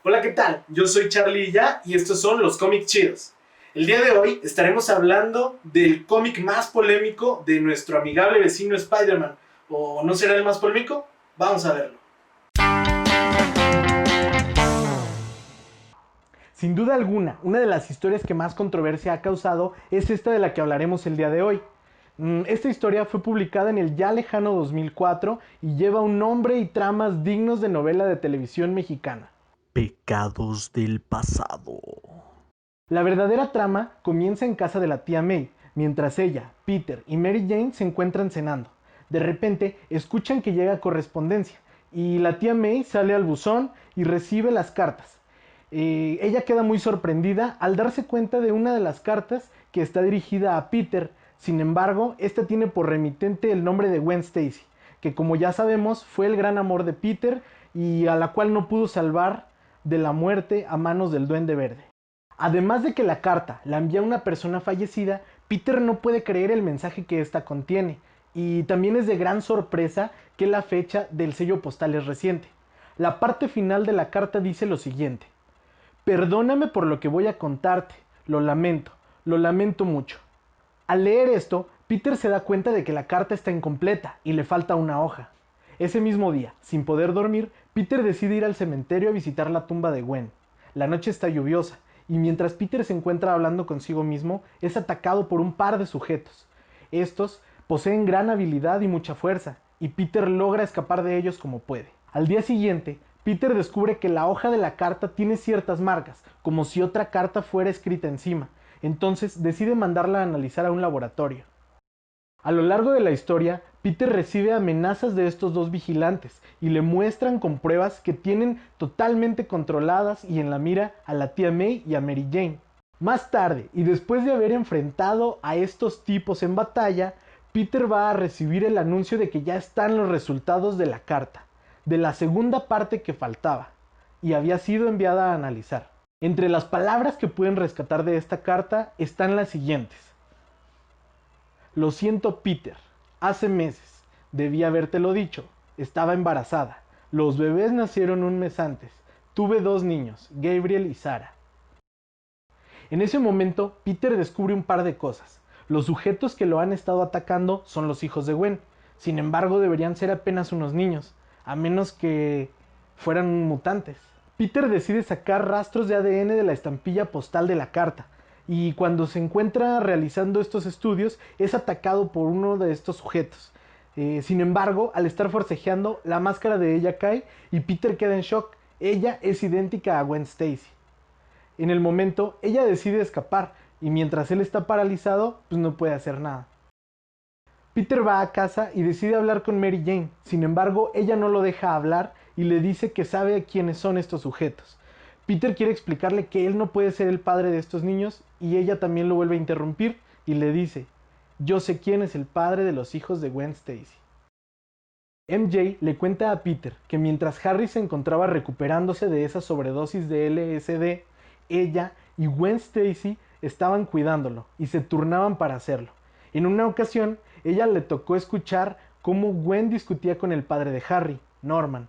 Hola, ¿qué tal? Yo soy Charlie Ya y estos son los cómics chidos. El día de hoy estaremos hablando del cómic más polémico de nuestro amigable vecino Spider-Man. ¿O no será el más polémico? Vamos a verlo. Sin duda alguna, una de las historias que más controversia ha causado es esta de la que hablaremos el día de hoy. Esta historia fue publicada en el ya lejano 2004 y lleva un nombre y tramas dignos de novela de televisión mexicana. Pecados del pasado. La verdadera trama comienza en casa de la tía May, mientras ella, Peter y Mary Jane se encuentran cenando. De repente escuchan que llega correspondencia y la tía May sale al buzón y recibe las cartas. Ella queda muy sorprendida al darse cuenta de una de las cartas que está dirigida a Peter. Sin embargo, esta tiene por remitente el nombre de Gwen Stacy, que como ya sabemos fue el gran amor de Peter y a la cual no pudo salvar de la muerte a manos del Duende Verde. Además de que la carta la envía una persona fallecida, Peter no puede creer el mensaje que ésta contiene, y también es de gran sorpresa que la fecha del sello postal es reciente. La parte final de la carta dice lo siguiente: perdóname por lo que voy a contarte, lo lamento mucho. Al leer esto, Peter se da cuenta de que la carta está incompleta y le falta una hoja. Ese mismo día, sin poder dormir, Peter decide ir al cementerio a visitar la tumba de Gwen. La noche está lluviosa, y mientras Peter se encuentra hablando consigo mismo, es atacado por un par de sujetos. Estos poseen gran habilidad y mucha fuerza, y Peter logra escapar de ellos como puede. Al día siguiente, Peter descubre que la hoja de la carta tiene ciertas marcas, como si otra carta fuera escrita encima. Entonces decide mandarla a analizar a un laboratorio. A lo largo de la historia, Peter recibe amenazas de estos dos vigilantes y le muestran con pruebas que tienen totalmente controladas y en la mira a la tía May y a Mary Jane. Más tarde, y después de haber enfrentado a estos tipos en batalla, Peter va a recibir el anuncio de que ya están los resultados de la carta, de la segunda parte que faltaba, y había sido enviada a analizar. Entre las palabras que pueden rescatar de esta carta están las siguientes: lo siento, Peter, hace meses, debí habértelo dicho, estaba embarazada, los bebés nacieron un mes antes, tuve dos niños, Gabriel y Sarah. En ese momento, Peter descubre un par de cosas. Los sujetos que lo han estado atacando son los hijos de Gwen. Sin embargo, deberían ser apenas unos niños, a menos que fueran mutantes. Peter decide sacar rastros de ADN de la estampilla postal de la carta, y cuando se encuentra realizando estos estudios es atacado por uno de estos sujetos. Sin embargo, al estar forcejeando, la máscara de ella cae y Peter queda en shock. Ella es idéntica a Gwen Stacy. En el momento, ella decide escapar y mientras él está paralizado, pues no puede hacer nada. Peter va a casa y decide hablar con Mary Jane. Sin embargo, ella no lo deja hablar y le dice que sabe quiénes son estos sujetos. Peter quiere explicarle que él no puede ser el padre de estos niños y ella también lo vuelve a interrumpir y le dice: yo sé quién es el padre de los hijos de Gwen Stacy. MJ le cuenta a Peter que mientras Harry se encontraba recuperándose de esa sobredosis de LSD, ella y Gwen Stacy estaban cuidándolo y se turnaban para hacerlo. En una ocasión, ella le tocó escuchar cómo Gwen discutía con el padre de Harry, Norman.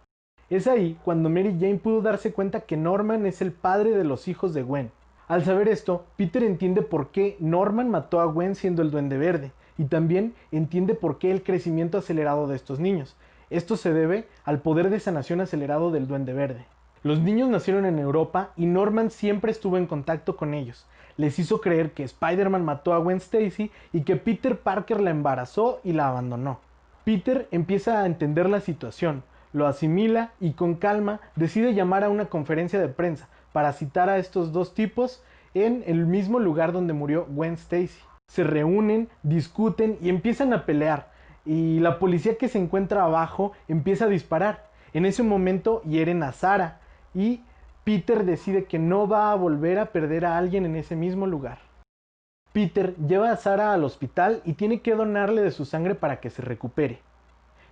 Es ahí cuando Mary Jane pudo darse cuenta que Norman es el padre de los hijos de Gwen. Al saber esto, Peter entiende por qué Norman mató a Gwen siendo el Duende Verde, y también entiende por qué el crecimiento acelerado de estos niños. Esto se debe al poder de sanación acelerado del Duende Verde. Los niños nacieron en Europa y Norman siempre estuvo en contacto con ellos. Les hizo creer que Spider-Man mató a Gwen Stacy y que Peter Parker la embarazó y la abandonó. Peter empieza a entender la situación, lo asimila y con calma decide llamar a una conferencia de prensa para citar a estos dos tipos en el mismo lugar donde murió Gwen Stacy. Se reúnen, discuten y empiezan a pelear, y la policía que se encuentra abajo empieza a disparar. En ese momento hieren a Sarah y Peter decide que no va a volver a perder a alguien en ese mismo lugar. Peter lleva a Sarah al hospital y tiene que donarle de su sangre para que se recupere.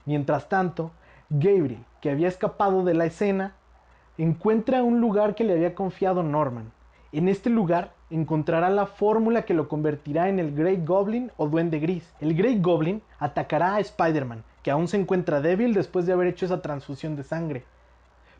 Mientras tanto, Gabriel, que había escapado de la escena, encuentra un lugar que le había confiado Norman. En este lugar encontrará la fórmula que lo convertirá en el Grey Goblin o Duende Gris. El Grey Goblin atacará a Spider-Man, que aún se encuentra débil después de haber hecho esa transfusión de sangre.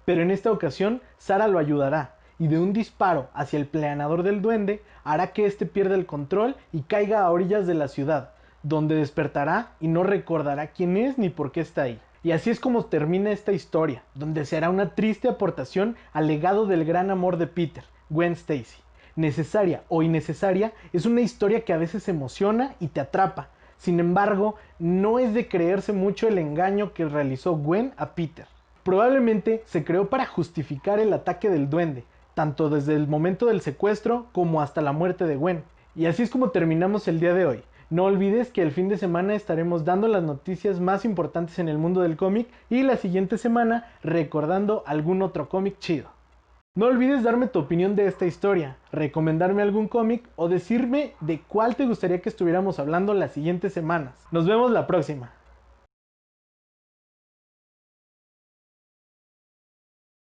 pero en esta ocasión Sarah lo ayudará, y de un disparo hacia el planeador del duende hará que éste pierda el control y caiga a orillas de la ciudad, donde despertará y no recordará quién es ni por qué está ahí. Y así es como termina esta historia, donde se hará una triste aportación al legado del gran amor de Peter, Gwen Stacy. Necesaria o innecesaria, es una historia que a veces emociona y te atrapa. Sin embargo, no es de creerse mucho el engaño que realizó Gwen a Peter. Probablemente se creó para justificar el ataque del duende, tanto desde el momento del secuestro como hasta la muerte de Gwen. Y así es como terminamos el día de hoy. No olvides que el fin de semana estaremos dando las noticias más importantes en el mundo del cómic y la siguiente semana recordando algún otro cómic chido. No olvides darme tu opinión de esta historia, recomendarme algún cómic o decirme de cuál te gustaría que estuviéramos hablando las siguientes semanas. Nos vemos la próxima.